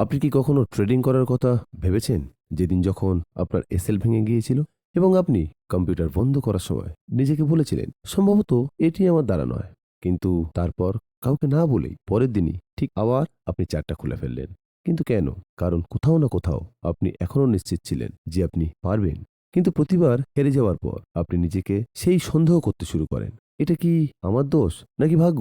আপনি কি কখনো ট্রেডিং করার কথা ভেবেছেন যেদিন যখন আপনার এসএল ভেঙে গিয়েছিল এবং আপনি কম্পিউটার বন্ধ করার সময় নিজেকে বলেছিলেন সম্ভবত এটি আমার দ্বারা নয়, কিন্তু তারপর কাউকে না বলেই পরের দিনই ঠিক আবার আপনি চারটা খুলে ফেললেন। কিন্তু কেন? কারণ কোথাও না কোথাও আপনি এখনো নিশ্চিত ছিলেন যে আপনি পারবেন। কিন্তু প্রতিবার হেরে যাওয়ার পর আপনি নিজেকে সেই সন্দেহ করতে শুরু করেন, এটা কি আমার দোষ নাকি ভাগ্য?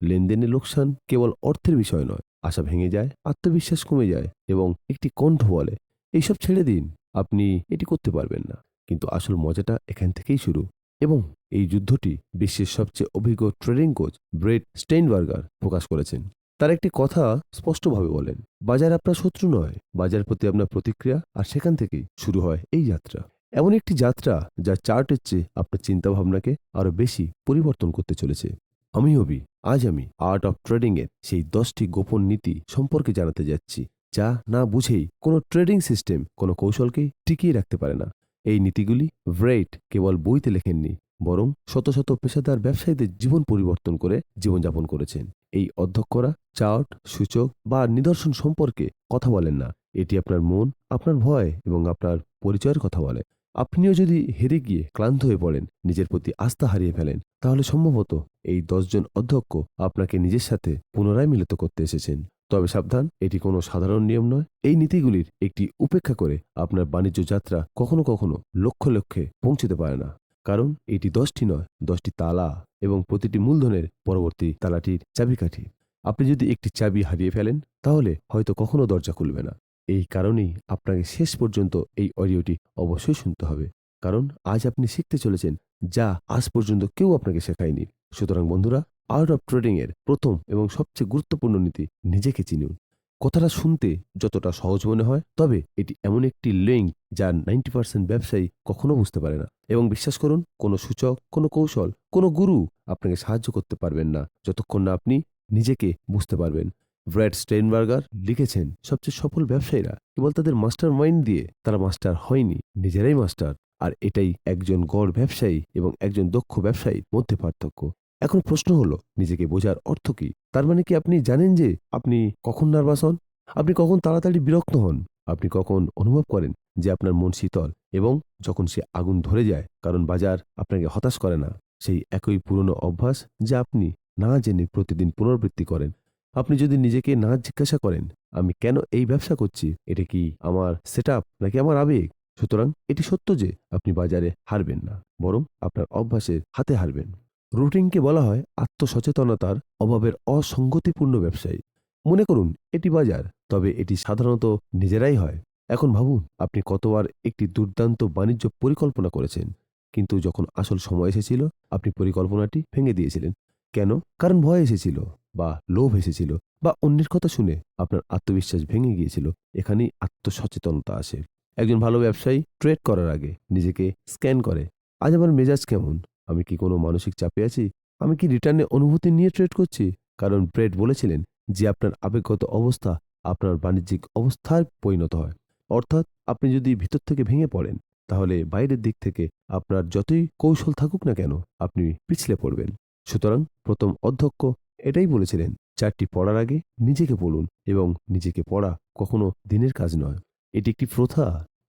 লেনদেনের লোকসান কেবল অর্থের বিষয় নয়, আশা ভেঙে যায়, আত্মবিশ্বাস কমে যায় এবং একটি কণ্ঠ বলে এইসব ছেড়ে দিন, আপনি এটি করতে পারবেন না। কিন্তু আসল মজাটা এখান থেকেই শুরু। এবং এই যুদ্ধটি বিশ্বের সবচেয়ে অভিজ্ঞ ট্রেডিং কোচ ব্রেট স্টেইনবার্গার প্রকাশ করেছেন। তার একটি কথা স্পষ্টভাবে বলেন, বাজার আপনার শত্রু নয়, বাজার প্রতি আপনার প্রতিক্রিয়া, আর সেখান থেকেই শুরু হয় এই যাত্রা। এমন একটি যাত্রা যা চার্টের চেয়ে আপনার চিন্তাভাবনাকে আরও বেশি পরিবর্তন করতে চলেছে। আমি হবি, আজ আমি আর্ট অফ ট্রেডিং এর সেই 10টি গোপন নীতি সম্পর্কে জানাতে যাচ্ছি, যা না বুঝেই কোনো ট্রেডিং সিস্টেম কোনো কৌশলকে টিকিয়ে রাখতে পারে না। এই নীতিগুলি ব্রেইট কেবল বইতে লেখেননি, বরং শত শত পেশাদার ব্যবসায়ীদের জীবন পরিবর্তন করে জীবনযাপন করেছেন। এই অধ্যক্ষরা চার্ট, সূচক বা নিদর্শন সম্পর্কে কথা বলেন না। এটি আপনার মন, আপনার ভয় এবং আপনার পরিচয়ের কথা বলে। আপনিও যদি হেরে গিয়ে ক্লান্ত হয়ে পড়েন, নিজের প্রতি আস্থা হারিয়ে ফেলেন, তাহলে সম্ভবত এই 10জন অধ্যক্ষ আপনাকে নিজের সাথে পুনরায় মিলিত করতে এসেছেন। তবে সাবধান, এটি কোনো সাধারণ নিয়ম নয়। এই নীতিগুলির একটি উপেক্ষা করে আপনার বাণিজ্য যাত্রা কখনো কখনো লক্ষ্য লক্ষ্যে পৌঁছতে পারে না। কারণ এটি 10টি নয়, 10টি তালা, এবং প্রতিটি মূলধনের পরবর্তী তালাটির চাবিকাঠি। আপনি যদি একটি চাবি হারিয়ে ফেলেন, তাহলে হয়তো কখনো দরজা খুলবে না। এই কারণেই আপনাকে শেষ পর্যন্ত এই অডিওটি অবশ্যই শুনতে হবে, কারণ আজ আপনি শিখতে চলেছেন যা আজ পর্যন্ত কেউ আপনাকে শেখায়নি। সুতরাং বন্ধুরা, আর্ট অফ ট্রেডিং এর প্রথম এবং সবচেয়ে গুরুত্বপূর্ণ নীতি, নিজেকে চিনুন। কথাটা শুনতে যতটা সহজ মনে হয়, তবে এটি এমন একটি লিঙ্ক যা 90% ব্যবসায়ী কখনো বুঝতে পারে না। এবং বিশ্বাস করুন, কোনো সূচক, কোনো কৌশল, কোনো গুরু আপনাকে সাহায্য করতে পারবেন না যতক্ষণ না আপনি নিজেকে বুঝতে পারবেন। ব্র্যাড স্টেইনবার্গার লিখেছেন, সবচেয়ে সফল ব্যবসায়ীরা কেবল তাদের মাস্টার মাইন্ড দিয়ে তারা মাস্টার হয়নি, নিজেরাই মাস্টার। আর এটাই একজন গড় ব্যবসায়ী এবং একজন দক্ষ ব্যবসায়ীর মধ্যে পার্থক্য। এখন প্রশ্ন হলো, নিজেকে বোঝার অর্থ কি? তার মানে কি আপনি জানেন যে আপনি কখন নার্ভাস হন, আপনি কখন তাড়াতাড়ি বিরক্ত হন, আপনি কখন অনুভব করেন যে আপনার মন শীতল, এবং যখন সে আগুন ধরে যায়? কারণ বাজার আপনাকে হতাশ করে না, সেই একই পুরনো অভ্যাস যা আপনি না জেনে প্রতিদিন পুনরাবৃত্তি করেন। আপনি যদি নিজেকে না জিজ্ঞাসা করেন, আমি কেন এই ব্যবসা করছি, এটা কি আমার সেটআপ নাকি আমার আবেগ, সুতরাং এটি সত্য যে আপনি বাজারে হারবেন না, বরং আপনার অভ্যাসের হাতে হারবেন। রুটিনকে বলা হয় আত্মসচেতনতার অভাবের অসঙ্গতিপূর্ণ ব্যবসায়ী। মনে করুন এটি বাজার, তবে এটি সাধারণত নিজেরাই হয়। এখন ভাবুন, আপনি কতবার একটি দুর্দান্ত বাণিজ্য পরিকল্পনা করেছেন, কিন্তু যখন আসল সময় এসেছিল, আপনি পরিকল্পনাটি ভেঙে দিয়েছিলেন। কেন? কারণ ভয় এসেছিল, বা লোভ এসেছিল, বা অন্যের কথা শুনে আপনার আত্মবিশ্বাস ভেঙে গিয়েছিল। এখানেই আত্মসচেতনতা আসে। একজন ভালো ব্যবসায়ী ট্রেড করার আগে নিজেকে স্ক্যান করে, আজ আমার মেজাজ কেমন, আমি কি কোনো মানসিক চাপে আছি, আমি কি রিটার্নে অনুভূতি নিয়ে ট্রেড করছি? কারণ ব্রেড বলেছিলেন যে আপনার আবেগগত অবস্থা আপনার বাণিজ্যিক অবস্থায় পরিণত হয়। অর্থাৎ আপনি যদি ভিতর থেকে ভেঙে পড়েন, তাহলে বাইরের দিক থেকে আপনার যতই কৌশল থাকুক না কেন, আপনি পিছলে পড়বেন। সুতরাং প্রথম অধ্যক্ষ এটাই বলেছিলেন, 4টি পড়ার আগে নিজেকে বলুন, এবং নিজেকে পড়া কখনো দিনের কাজ নয়, এটি একটি প্রথা,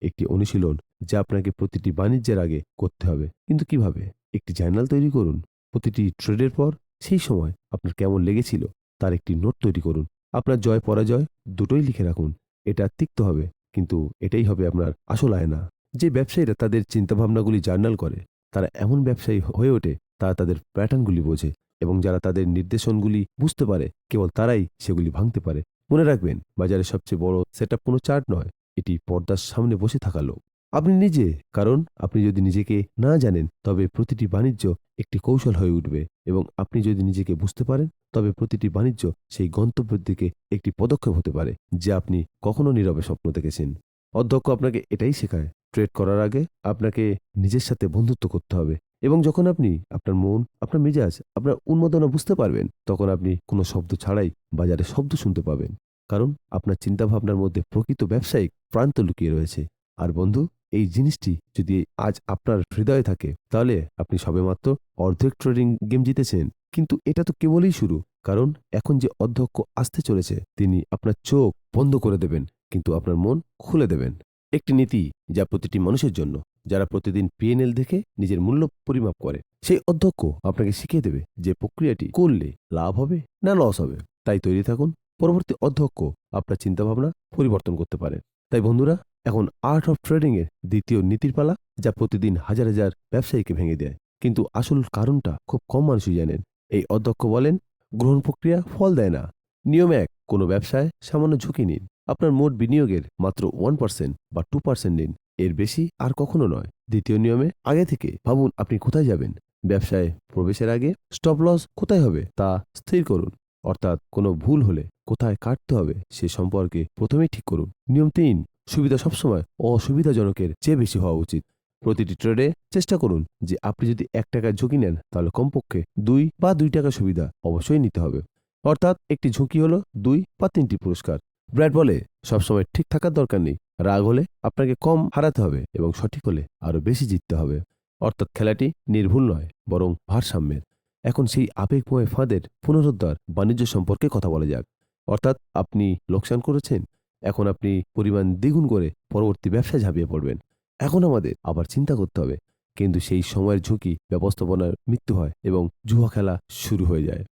একটি অনুশীলন যা আপনাকে প্রতিটি বাণিজ্যের আগে করতে হবে। কিন্তু কিভাবে? একটি জার্নাল তৈরি করুন। প্রতিটি ট্রেডের পর সেই সময় আপনার কেমন লেগেছিল তার একটি নোট তৈরি করুন। আপনার জয় পরাজয় দুটোই লিখে রাখুন। এটা তিক্ত হবে, কিন্তু এটাই হবে আপনার আসল আয়না। যে ব্যবসায়ীরা তাদের চিন্তাভাবনাগুলি জার্নাল করে, তারা এমন ব্যবসায়ী হয়ে ওঠে, তারা তাদের প্যাটার্নগুলি বোঝে, এবং যারা তাদের নির্দেশনগুলি বুঝতে পারে, কেবল তারাই সেগুলি ভাঙতে পারে। মনে রাখবেন, বাজারের সবচেয়ে বড় সেটআপ কোনো চার্ট নয়, এটি পর্দার সামনে বসে থাকা লোক, আপনি নিজে। কারণ আপনি যদি নিজেকে না জানেন, তবে প্রতিটি বাণিজ্য একটি কৌশল হয়ে উঠবে, এবং আপনি যদি নিজেকে বুঝতে পারেন, তবে প্রতিটি বাণিজ্য সেই গন্তব্যের দিকে একটি পদক্ষেপ হতে পারে যা আপনি কখনো নীরবে স্বপ্ন দেখেছেন। অধ্যক্ষ আপনাকে এটাই শেখায়, ট্রেড করার আগে আপনাকে নিজের সাথে বন্ধুত্ব করতে হবে, এবং যখন আপনি আপনার মন, আপনার মেজাজ, আপনার উন্মাদনা বুঝতে পারবেন, তখন আপনি কোনো শব্দ ছাড়াই বাজারে শব্দ শুনতে পাবেন। কারণ আপনার চিন্তাভাবনার মধ্যে প্রকৃত ব্যবসায়িক প্রান্ত লুকিয়ে রয়েছে। আর বন্ধু, এই জিনিসটি যদি আজ আপনার হৃদয়ে থাকে, তাহলে আপনি সবেমাত্র অর্ধেক ট্রেডিং গেম জিতেছেন। কিন্তু এটা তো কেবলই শুরু, কারণ এখন যে অধ্যক্ষ আসতে চলেছে তিনি আপনার চোখ বন্ধ করে দেবেন, কিন্তু আপনার মন খুলে দেবেন। একটি নীতি যা প্রতিটি মানুষের জন্য, যারা প্রতিদিন পিএনএল দেখে নিজের মূল্য পরিমাপ করে। সেই অধ্যক্ষ আপনাকে শিখিয়ে দেবে যে প্রক্রিয়াটি করলে লাভ হবে না লস হবে। তাই তৈরি থাকুন, পরবর্তী অধ্যক্ষ আপনার চিন্তাভাবনা পরিবর্তন করতে পারে। তাই বন্ধুরা, এখন আর্ট অফ ট্রেডিং এর দ্বিতীয় নীতির পালা, যা প্রতিদিন হাজার হাজার ব্যবসায়ীকে ভেঙে দেয়, কিন্তু আসল কারণটা খুব কম মানুষই জানেন। এই অধ্যক্ষ বলেন, গ্রহণ প্রক্রিয়া ফল দেয় না। নিয়ম 1, কোনো ব্যবসায় সামান্য ঝুঁকি নিন। আপনার মোট বিনিয়োগের মাত্র 1% বা 2% নিন, এর বেশি আর কখনো নয়। দ্বিতীয় নিয়মে, আগে থেকে ভাবুন আপনি কোথায় যাবেন। ব্যবসায় প্রবেশের আগে স্টপ লস কোথায় হবে তা স্থির করুন, অর্থাৎ কোনো ভুল হলে কোথায় কাটতে হবে সে সম্পর্কে প্রথমেই ঠিক করুন। নিয়ম 3, সুবিধা সবসময় অসুবিধাজনকের চেয়ে বেশি হওয়া উচিত। প্রতিটি ট্রেডে চেষ্টা করুন যে আপনি যদি 1 টাকার ঝুঁকি নেন তাহলে কমপক্ষে 2 বা 2 টাকা সুবিধা অবশ্যই নিতে হবে। অর্থাৎ একটি ঝুঁকি হলো 2 বা 3টি পুরস্কার। ব্র্যাড বলে, সবসময় ঠিক থাকার দরকার নেই। রাগ হলে আপনাকে কম হারাতে হবে এবং সঠিক হলে আরো বেশি জিততে হবে। অর্থাৎ খেলাটি নির্ভুল নয়, বরং ভারসাম্যের। এখন সেই আবেগময় ফাঁদের পুনরুদ্ধার বাণিজ্য সম্পর্কে কথা বলা যাক। অর্থাৎ আপনি লোকসান করেছেন, এখন আপনি পরিমাণ দ্বিগুণ করে পরবর্তী ব্যবসায় ঝাঁপিয়ে পড়বেন। এখন আমাদের আবার চিন্তা করতে হবে, কিন্তু সেই সময়ের ঝুঁকি ব্যবস্থাপনার মৃত্যু হয় এবং জুয়া খেলা শুরু হয়ে যায়।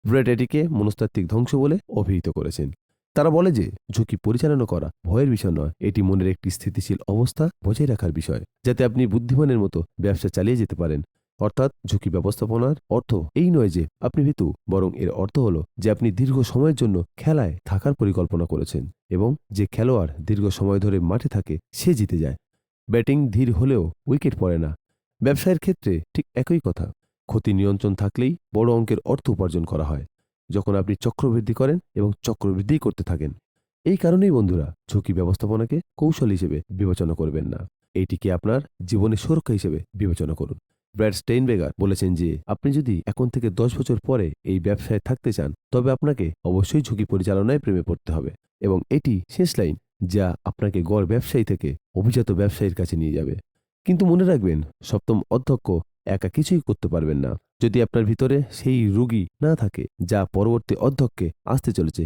ব্রেট এটিকে মনস্তাত্ত্বিক ধ্বংস বলে অভিহিত করেছেন। তারা বলে যে ঝুঁকি পরিচালনা করা ভয়ের বিষয় নয়, এটি মনের একটি স্থিতিশীল অবস্থা বজায় রাখার বিষয়, যাতে আপনি বুদ্ধিমানের মতো ব্যবসা চালিয়ে যেতে পারেন। অর্থাৎ ঝুঁকি ব্যবস্থাপনার অর্থ এই নয় যে আপনি ভীতু, বরং এর অর্থ হলো যে আপনি দীর্ঘ সময়ের জন্য খেলায় থাকার পরিকল্পনা করেছেন, এবং যে খেলোয়াড় দীর্ঘ সময় ধরে মাঠে থাকে সে জিতে যায়। ব্যাটিং ধীর হলেও উইকেট পড়ে না। ব্যবসায়ের ক্ষেত্রে ঠিক একই কথা। ক্ষতি নিয়ন্ত্রণ থাকলেই বড় অঙ্কের অর্থ উপার্জন করা হয়, যখন আপনি চক্রবৃদ্ধি করেন এবং চক্রবৃদ্ধি করতে থাকেন। এই কারণেই বন্ধুরা, ঝুঁকি ব্যবস্থাপনাকে কৌশল হিসেবে বিবেচনা করবেন না, এইটিকে আপনার জীবনের সুরক্ষা হিসেবে বিবেচনা করুন। ব্র্যাড স্টেইনবেগার বলেছেন যে আপনি যদি এখন থেকে 10 বছর পরে এই ব্যবসায় থাকতে চান, তবে আপনাকে অবশ্যই ঝুঁকি পরিচালনায় প্রেমে পড়তে হবে, এবং এটি শেষ লাইন যা আপনাকে গড় ব্যবসায়ী থেকে অভিজাত ব্যবসায়ীর কাছে নিয়ে যাবে। কিন্তু মনে রাখবেন, সপ্তম অধ্যক্ষ একা কিছুই করতে পারবেন না যদি আপনার ভিতরে সেই রুগী না থাকে যা পরবর্তী অধ্যক্ষে আসতে চলেছে।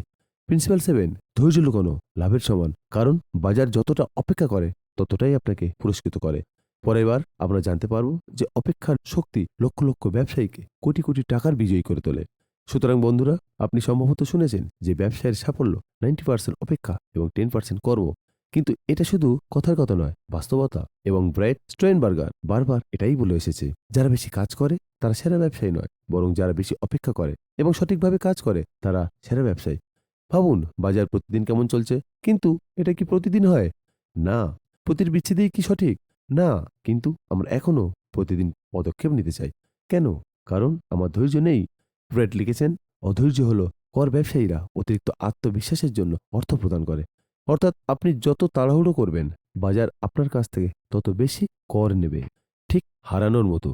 প্রিন্সিপাল 7, ধৈর্য লুকানো লাভের সমান, কারণ বাজার যতটা অপেক্ষা করে ততটাই আপনাকে পুরস্কৃত করে। পরের বার আমরা জানতে পারব যে অপেক্ষার শক্তি লক্ষ লক্ষ ব্যবসায়ীকে কোটি কোটি টাকার বিজয়ী করে তোলে। সুতরাং বন্ধুরা, আপনি সম্ভবত শুনেছেন যে ব্যবসায়ের সাফল্য 90% অপেক্ষা এবং 10% কর্ম, কিন্তু এটা শুধু কথার কথা নয়, বাস্তবতা। এবং ব্রাইট স্টোয়েনবার্গার বারবার এটাই বলে এসেছে, যারা বেশি কাজ করে তারা সেরা ব্যবসায়ী নয়, বরং যারা বেশি অপেক্ষা করে এবং সঠিকভাবে কাজ করে তারা সেরা ব্যবসায়ী। ভাবুন, বাজার প্রতিদিন কেমন চলছে, কিন্তু এটা কি প্রতিদিন হয়? না। প্রতির বিচ্ছেদেই কি সঠিক? না। কিন্তু আমরা এখনো প্রতিদিন পদক্ষেপ নিতে চাই। কেন? কারণ আমার ধৈর্য নেই। ব্রেট লিখেছেন, অধৈর্য হলো কর ব্যবসায়ীরা অতিরিক্ত আত্মবিশ্বাসের জন্য অর্থ প্রদান করে। অর্থাৎ আপনি যত তাড়াহুড়ো করবেন, বাজার আপনার কাছ থেকে তত বেশি কর নেবে, ঠিক হারানোর মতো।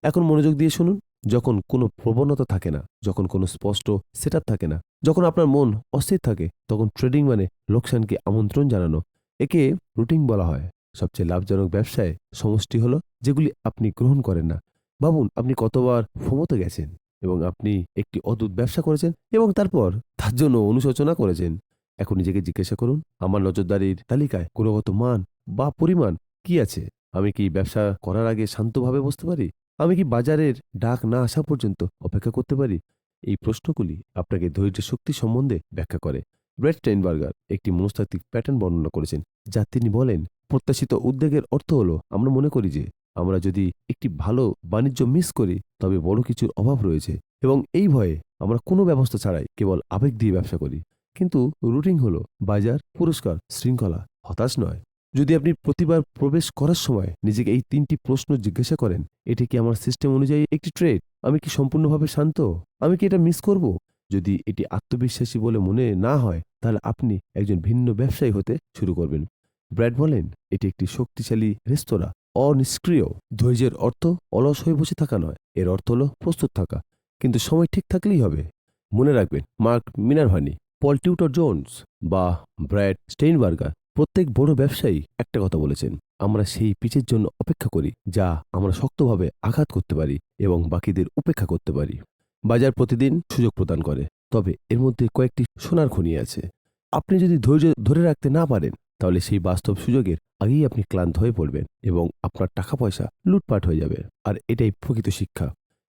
এখন মনোযোগ দিয়ে শুনুন। যখন কোনো প্রবণতা থাকে না, যখন কোনো স্পষ্ট সেটআপ থাকে না, যখন আপনার মন অস্থির থাকে, তখন ট্রেডিং মানে লোকসানকে আমন্ত্রণ জানানো। একে রুটিন বলা হয়। সবচেয়ে লাভজনক ব্যবসায় সমষ্টি হলো যেগুলি আপনি গ্রহণ করেন না। ভাবুন, আপনি কতবার ফোমোতে গেছেন এবং আপনি একটি অদ্ভুত ব্যবসা করেছেন এবং তারপর তার জন্য অনুশোচনা করেছেন। এখন নিজেকে জিজ্ঞাসা করুন, আমার নজরদারির তালিকায় গুণগত মান বা পরিমাণ কি আছে? আমি কি ব্যবসা করার আগে শান্তভাবে বসতে পারি? আমি কি বাজারের ডাক না আসা পর্যন্ত অপেক্ষা করতে পারি? এই প্রশ্নগুলি আপনাকে ধৈর্য শক্তি সম্বন্ধে ব্যাখ্যা করে। ব্রেট স্টেইনবার্গার একটি মনস্তাত্ত্বিক প্যাটার্ন বর্ণনা করেছেন, যা তিনি বলেন, প্রত্যাশিত উদ্বেগের অর্থ হলো আমরা মনে করি যে আমরা যদি একটি ভালো বাণিজ্য মিস করি তবে বড় কিছুর অভাব রয়েছে, এবং এই ভয়ে আমরা কোনো ব্যবস্থা ছাড়াই কেবল আবেগ দিয়ে ব্যবসা করি। কিন্তু রুটিন হলো বাজার, পুরস্কার, শৃঙ্খলা, হতাশ নয়। যদি আপনি প্রতিবার প্রবেশ করার সময় নিজেকে এই 3টি প্রশ্ন জিজ্ঞাসা করেন, এটি কি আমার সিস্টেম অনুযায়ী একটি ট্রেড? আমি কি সম্পূর্ণভাবে শান্ত? আমি কি এটা মিস করব? যদি এটি আত্মবিশ্বাসী বলে মনে না হয়, তাহলে আপনি একজন ভিন্ন ব্যবসায়ী হতে শুরু করবেন। ব্র্যাড বলেন, এটি একটি শক্তিশালী রেস্তোরাঁ, অনিষ্ক্রিয়। ধৈর্যের অর্থ অলস হয়ে বসে থাকা নয়, এর অর্থ হলো প্রস্তুত থাকা, কিন্তু সময় ঠিক থাকলেই হবে। মনে রাখবেন, মার্ক মিনারভানি, পল টিউটর জোন্স বা ব্র্যাড স্টেইনবার্গার প্রত্যেক বড় ব্যবসায়ী একটা কথা বলেছেন, আমরা সেই পিচের জন্য অপেক্ষা করি যা আমরা শক্তভাবে আঘাত করতে পারি এবং বাকিদের উপেক্ষা করতে পারি। বাজার প্রতিদিন সুযোগ প্রদান করে, তবে এর মধ্যে কয়েকটি সোনার খনি আছে। আপনি যদি ধৈর্য ধরে রাখতে না পারেন, তাহলে সেই বাস্তব সুযোগের আগেই আপনি ক্লান্ত হয়ে পড়বেন এবং আপনার টাকা পয়সা লুটপাট হয়ে যাবে। আর এটাই প্রকৃত শিক্ষা।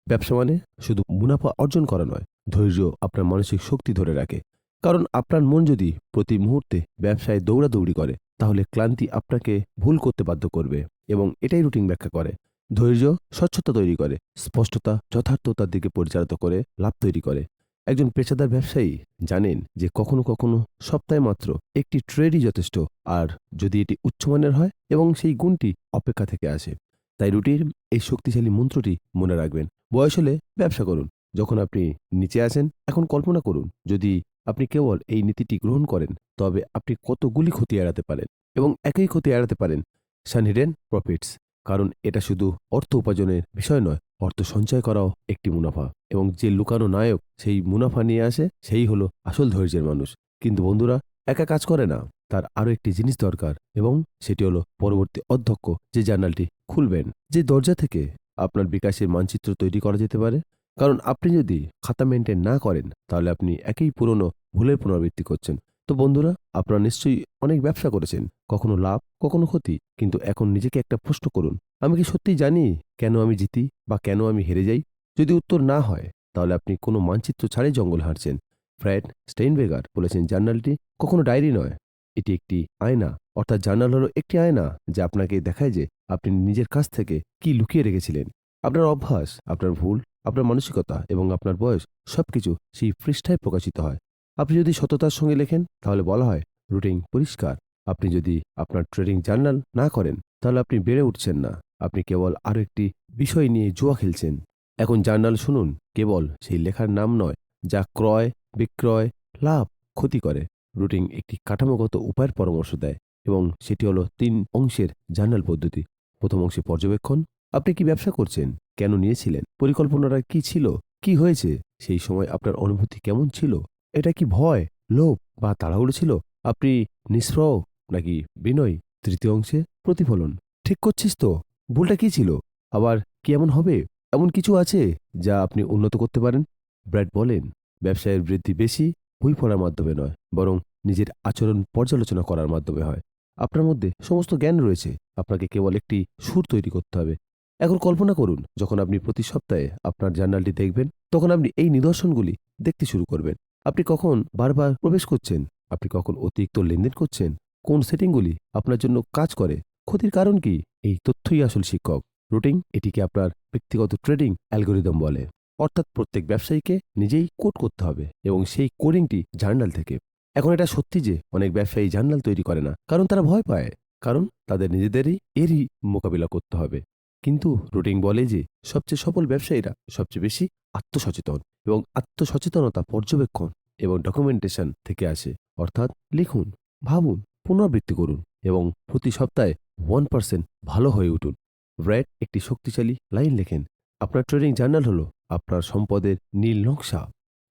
ব্যবসা মানে শুধু মুনাফা অর্জন করা নয়, ধৈর্য আপনার মানসিক শক্তি ধরে রাখে। কারণ আপনার মন যদি প্রতি মুহূর্তে ব্যবসায় দৌড়াদৌড়ি করে, তাহলে ক্লান্তি আপনাকে ভুল করতে বাধ্য করবে এবং এটাই রুটিন ব্যাখ্যা করে। ধৈর্য স্বচ্ছতা তৈরি করে, স্পষ্টতা যথার্থতার দিকে পরিচালিত করে, লাভ তৈরি করে। একজন পেশাদার ব্যবসায়ী জানেন যে কখনো কখনো সপ্তাহে মাত্র একটি ট্রেডই যথেষ্ট, আর যদি এটি উচ্চমানের হয় এবং সেই গুণটি অপেক্ষা থেকে আসে। তাই রুটির এই শক্তিশালী মন্ত্রটি মনে রাখবেন। বয়স হলে ব্যবসা করুন, যখন আপনি নিচে আছেন। এখন কল্পনা করুন যদি আপনি কেবল এই নীতিটি গ্রহণ করেন, তবে আপনি কতগুলি ক্ষতি এড়াতে পারেন। এবং একই ক্ষতি এড়াতে পারেন সানহিডেন প্রফিটস। কারণ এটা শুধু অর্থ উপার্জনের বিষয় নয়, অর্থ সঞ্চয় করাও একটি মুনাফা। এবং যে লুকানো নায়ক সেই মুনাফা নিয়ে আসে, সেই হলো আসল ধৈর্যের মানুষ। কিন্তু বন্ধুরা, একা কাজ করে না, তার আরও একটি জিনিস দরকার, এবং সেটি হলো পরবর্তী অধ্যক্ষ যে জার্নালটি খুলবেন, যে দরজা থেকে আপনার বিকাশের মানচিত্র তৈরি করা যেতে পারে। কারণ আপনি যদি খাতা মেনটেন না করেন, তাহলে আপনি একই পুরনো ভুলের পুনরাবৃত্তি করছেন। তো বন্ধুরা, আপনারা নিশ্চয়ই অনেক ব্যবসা করেছেন, কখনো লাভ কখনো ক্ষতি। কিন্তু এখন নিজেকে একটা প্রশ্ন করুন, আমি কি সত্যিই জানি কেন আমি জিতি বা কেন আমি হেরে যাই? যদি উত্তর না হয়, তাহলে আপনি কোনো মানচিত্র ছাড়াই জঙ্গল হাঁটছেন। ফ্র্যাড স্টেইনবেগার বলেছেন, জার্নালটি কখনো ডায়েরি নয়, এটি একটি আয়না। অর্থাৎ জার্নাল হলো একটি আয়না যা আপনাকে দেখায় যে আপনি নিজের কাছ থেকে কি লুকিয়ে রেখেছিলেন। আপনার অভ্যাস, আপনার ভুল, আপনার মানসিকতা এবং আপনার বয়স সবকিছু সেই পৃষ্ঠায় প্রকাশিত হয়। আপনি যদি সততার সঙ্গে লেখেন, তাহলে বলা হয় রুটিন পরিষ্কার। আপনি যদি আপনার ট্রেডিং জার্নাল না করেন, তাহলে আপনি বেড়ে উঠছেন না, আপনি কেবল আরও একটি বিষয় নিয়ে জুয়া খেলছেন। এখন জার্নাল শুনুন, কেবল সেই লেখার নাম নয় যা ক্রয়, বিক্রয়, লাভ, ক্ষতি করে। রুটিন একটি কাঠামোগত উপায়ের পরামর্শ দেয়, এবং সেটি হলো 3 অংশের জার্নাল পদ্ধতি। প্রথম অংশে পর্যবেক্ষণ। আপনি কি ব্যবসা করছেন? কেন নিয়েছিলেন? পরিকল্পনাটা কি ছিল? কি হয়েছে? সেই সময় আপনার অনুভূতি কেমন ছিল? এটা কি ভয়, লোভ বা তাড়াহুড়ো ছিল? আপনি নিষ্প্রহ নাকি বিনয়ী? তৃতীয় অংশে প্রতিফলন। ঠিক করছিস তো? ভুলটা কি ছিল? আবার কি এমন হবে? এমন কিছু আছে যা আপনি উন্নত করতে পারেন? ব্র্যাড বলেন, ব্যবসায়ের বৃদ্ধি বেশি বই পড়ার মাধ্যমে নয়, বরং নিজের আচরণ পর্যালোচনা করার মাধ্যমে হয়। আপনার মধ্যে সমস্ত জ্ঞান রয়েছে, আপনাকে কেবল একটি সুর তৈরি করতে হবে। এখন কল্পনা করুন, যখন আপনি প্রতি সপ্তাহে আপনার জার্নালটি দেখবেন, তখন আপনি এই নিদর্শনগুলি দেখতে শুরু করবেন। আপনি কখন বারবার প্রবেশ করছেন? আপনি কখন অতিরিক্ত লেনদেন করছেন? কোন সেটিংগুলি আপনার জন্য কাজ করে? ক্ষতির কারণ কি? এই তথ্যই আসল শিক্ষক। রুটিন এটিকে আপনার ব্যক্তিগত ট্রেডিং অ্যালগোরিদম বলে। অর্থাৎ প্রত্যেক ব্যবসায়ীকে নিজেই কোড করতে হবে, এবং সেই কোডিংটি জার্নাল থেকে। এখন এটা সত্যি যে অনেক ব্যবসায়ী জার্নাল তৈরি করে না, কারণ তারা ভয় পায়, কারণ তাদের নিজেদেরই এরই মোকাবিলা করতে হবে। কিন্তু রুটিন বলে যে সবচেয়ে সফল ব্যবসায়ীরা সবচেয়ে বেশি আত্মসচেতন, এবং আত্মসচেতনতা পর্যবেক্ষণ এবং ডকুমেন্টেশন থেকে আসে। অর্থাৎ লিখুন, ভাবুন, পুনরাবৃত্তি করুন, এবং প্রতি সপ্তাহে 1% ভালো হয়ে উঠুন। ব্র্যাড একটি শক্তিশালী লাইন লেখেন, আপনার ট্রেডিং জার্নাল হলো আপনার সম্পদের নীল নকশা।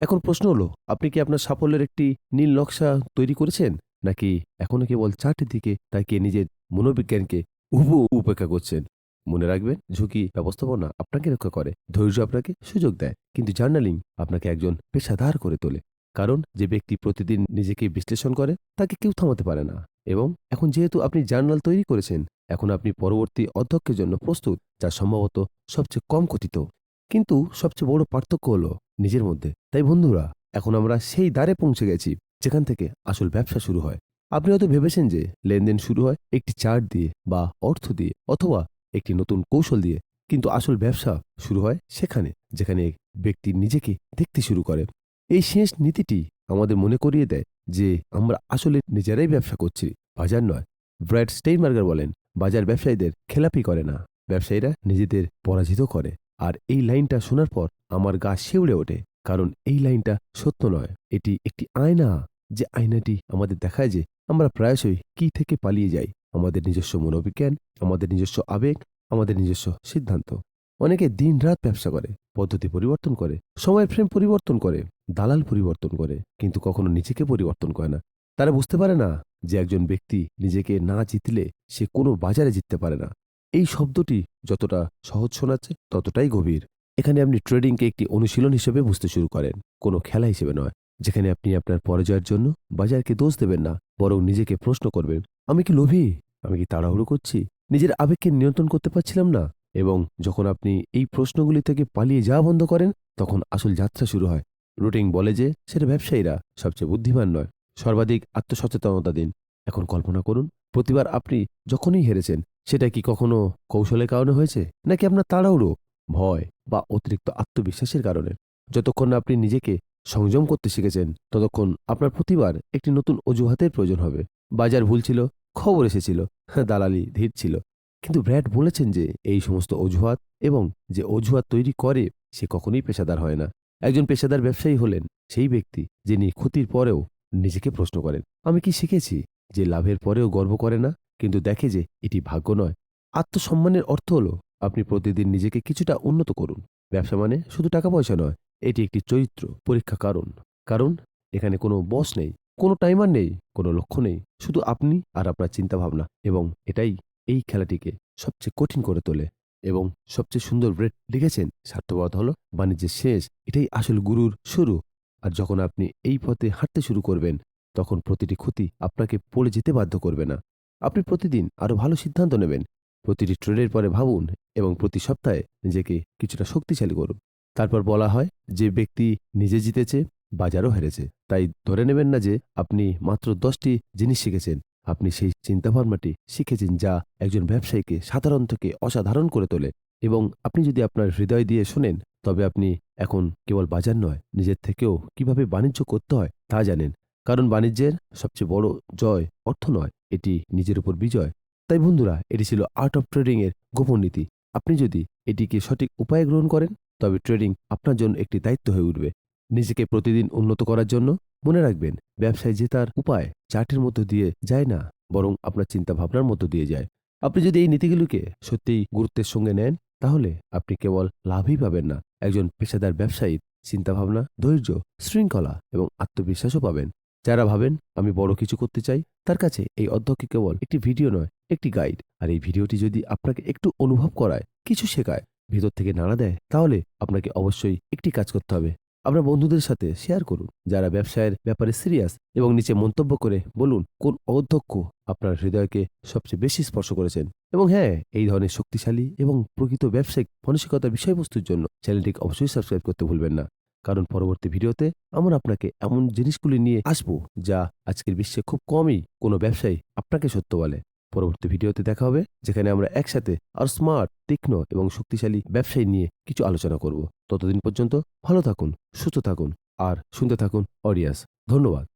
এখন প্রশ্ন হলো, আপনি কি আপনার সাফল্যের একটি নীল নকশা তৈরি করেছেন, নাকি এখনো কেবল চারটি দিকে তাকিয়ে নিজের মনোবিজ্ঞানকে উপেক্ষা করছেন? মনে রাখবেন, ঝুঁকি ব্যবস্থাপনা আপনাকে রক্ষা করে, ধৈর্য আপনাকে সুযোগ দেয়, কিন্তু জার্নালিং আপনাকে একজন পেশাদার করে তোলে। কারণ যে ব্যক্তি প্রতিদিন নিজেকে বিশ্লেষণ করে, তাকে কেউ থামাতে পারে না। এবং এখন যেহেতু আপনি জার্নাল তৈরি করেছেন, এখন আপনি পরবর্তী অধ্যক্ষের জন্য প্রস্তুত, যা সম্ভবত সবচেয়ে কম কথিত, কিন্তু সবচেয়ে বড় পার্থক্য হলো নিজের মধ্যে। তাই বন্ধুরা, এখন আমরা সেই দ্বারে পৌঁছে গেছি যেখান থেকে আসল ব্যবসা শুরু হয়। আপনি হয়তো ভেবেছেন যে লেনদেন শুরু হয় একটি চার্ট দিয়ে, বা অর্থ দিয়ে, অথবা একটি নতুন কৌশল দিয়ে। কিন্তু আসল ব্যবসা শুরু হয় সেখানে যেখানে ব্যক্তি নিজেকে দেখতে শুরু করে। এই শেষ নীতিটি আমাদের মনে করিয়ে দেয় যে আমরা আসলে নিজেরাই ব্যবসা করছি, বাজার নয়। ব্র্যাড স্টেইনবার্গার বলেন, বাজার ব্যবসায়ীদের খেলাপি করে না, ব্যবসায়ীরা নিজেদের পরাজিত করে। আর এই লাইনটা শোনার পর আমার গা শিউরে ওঠে, কারণ এই লাইনটা সত্য নয়, এটি একটি আয়না। যে আয়নাটি আমাদের দেখায় যে আমরা প্রায়শই কি থেকে পালিয়ে যাই: আমাদের নিজস্ব মনোবিজ্ঞান, আমাদের নিজস্ব আবেগ, আমাদের নিজস্ব সিদ্ধান্ত। অনেকে দিন রাত ব্যবসা করে, পদ্ধতি পরিবর্তন করে, সময়ের ফ্রেম পরিবর্তন করে, দালাল পরিবর্তন করে, কিন্তু কখনো নিজেকে পরিবর্তন করে না। তারা বুঝতে পারে না যে একজন ব্যক্তি নিজেকে না জিতলে সে কোনো বাজারে জিততে পারে না। এই শব্দটি যতটা সহজ শোনাচ্ছে, ততটাই গভীর। এখানে আপনি ট্রেডিংকে একটি অনুশীলন হিসেবে বুঝতে শুরু করেন, কোনো খেলা হিসেবে নয়। যেখানে আপনি আপনার পরাজয়ের জন্য বাজারকে দোষ দেবেন না, বরং নিজেকে প্রশ্ন করবেন, আমি কি লোভী? আমি কি তাড়াহুড়ো করছি? নিজের আবেগকে নিয়ন্ত্রণ করতে পারছিলাম না? এবং যখন আপনি এই প্রশ্নগুলি থেকে পালিয়ে যাওয়া বন্ধ করেন, তখন আসল যাত্রা শুরু হয়। রুটিং বলে যে সেটা ব্যবসায়ীরা সবচেয়ে বুদ্ধিমান নয়, সর্বাধিক আত্মসচেতনতা দিন। এখন কল্পনা করুন, প্রতিবার আপনি যখনই হেরেছেন, সেটা কি কখনো কৌশলের কারণে হয়েছে, নাকি আপনার তাড়াহুড়ো, ভয় বা অতিরিক্ত আত্মবিশ্বাসের কারণে? যতক্ষণ না আপনি নিজেকে সংযম করতে শিখেছেন, ততক্ষণ আপনার প্রতিবার একটি নতুন অজুহাতের প্রয়োজন হবে। বাজার ভুল ছিল, খবর এসেছিল, দালালি ধীর ছিল। কিন্তু ব্র্যাড বলেছেন যে এই সমস্ত অজুহাত এবং যে অজুহাত তৈরি করে সে কখনোই পেশাদার হয় না। একজন পেশাদার ব্যবসায়ী হলেন সেই ব্যক্তি যিনি ক্ষতির পরেও নিজেকে প্রশ্ন করেন, আমি কি শিখেছি? যে লাভের পরেও গর্ব করে না, কিন্তু দেখে যে এটি ভাগ্য নয়। আত্মসম্মানের অর্থ হলো আপনি প্রতিদিন নিজেকে কিছুটা উন্নত করুন। ব্যবসা মানে শুধু টাকা পয়সা নয়, এটি একটি চরিত্র পরীক্ষা। কারণ এখানে কোনো বস নেই, কোনো টাইমার নেই, কোনো লক্ষ্য নেই, শুধু আপনি আর আপনার চিন্তাভাবনা। এবং এটাই এই খেলাটিকে সবচেয়ে কঠিন করে তোলে। এবং সবচেয়ে সুন্দর ব্রেড লিখেছেন, স্বার্থপরতা হলো বাণিজ্যের শেষ, এটাই আসল গুরুর শুরু। আর যখন আপনি এই পথে হাঁটতে শুরু করবেন, তখন প্রতিটি ক্ষতি আপনাকে পড়ে যেতে বাধ্য করবে না। আপনি প্রতিদিন আরো ভালো সিদ্ধান্ত নেবেন। প্রতিটি ট্রেডের পরে ভাবুন এবং প্রতি সপ্তাহে নিজেকে কিছুটা শক্তিশালী করুন। তারপর বলা হয়, যে ব্যক্তি নিজে জিতেছে, বাজারও হেরেছে। তাই ধরে নেবেন না যে আপনি মাত্র 10টি জিনিস শিখেছেন। আপনি সেই চিন্তাভাবনাটি শিখেছেন যা একজন ব্যবসায়ীকে সাধারণ থেকে অসাধারণ করে তোলে। এবং আপনি যদি আপনার হৃদয় দিয়ে শোনেন, তবে আপনি এখন কেবল বাজার নয়, নিজের থেকেও কিভাবে বাণিজ্য করতে হয় তা জানেন। কারণ বাণিজ্যের সবচেয়ে বড় জয় অর্থ নয়, এটি নিজের উপর বিজয়। তাই বন্ধুরা, এটি ছিল আর্ট অফ ট্রেডিং এর গোপন নীতি। আপনি যদি এটিকে সঠিক উপায়ে গ্রহণ করেন, তবে ট্রেডিং আপনার জন্য একটি দায়িত্ব হয়ে উঠবে। নিজেকে প্রতিদিন উন্নত করার জন্য মনে রাখবেন, ব্যবসায় জেতার উপায় চার্টের মধ্য দিয়ে যায় না, বরং আপনার চিন্তা ভাবনার মধ্য দিয়ে যায়। আপনি যদি এই নীতিগুলোকে সত্যিই গুরুত্বের সঙ্গে নেন, তাহলে আপনি কেবল লাভই পাবেন না, একজন পেশাদার ব্যবসায়ীর চিন্তাভাবনা, ধৈর্য, শৃঙ্খলা এবং আত্মবিশ্বাসও পাবেন। যারা ভাবেন আমি বড় কিছু করতে চাই, তার কাছে এই অধ্যক্ষ কেবল একটি ভিডিও নয়, একটি গাইড। আর এই ভিডিওটি যদি আপনাকে একটু অনুভব করায়, কিছু শেখায়, ভেতর থেকে নাড়া দেয়, তাহলে আপনাকে অবশ্যই একটি কাজ করতে হবে। আপনার বন্ধুদের সাথে শেয়ার করুন যারা ব্যবসায়ের ব্যাপারে সিরিয়াস, এবং নিচে মন্তব্য করে বলুন কোন অধ্যক্ষ আপনার হৃদয়কে সবচেয়ে বেশি স্পর্শ করেছেন। এবং হ্যাঁ, এই ধরনের শক্তিশালী এবং প্রকৃত ব্যবসায়িক মানসিকতার বিষয়বস্তুর জন্য চ্যানেলটিকে অবশ্যই সাবস্ক্রাইব করতে ভুলবেন না। কারণ পরবর্তী ভিডিওতে আমরা আপনাকে এমন জিনিসগুলি নিয়ে আসবো যা আজকের বিশ্বে খুব কমই কোনো ব্যবসায়ী আপনাকে সত্য বলে। পরবর্তী ভিডিওতে দেখা হবে, যেখানে আমরা একসাথে আর স্মার্ট, তীক্ষ্ণ এবং শক্তিশালী ব্যবসায়ী নিয়ে কিছু আলোচনা করব। ততদিন পর্যন্ত ভালো থাকুন, সুস্থ থাকুন আর শুনতে থাকুন অডিয়াস। ধন্যবাদ।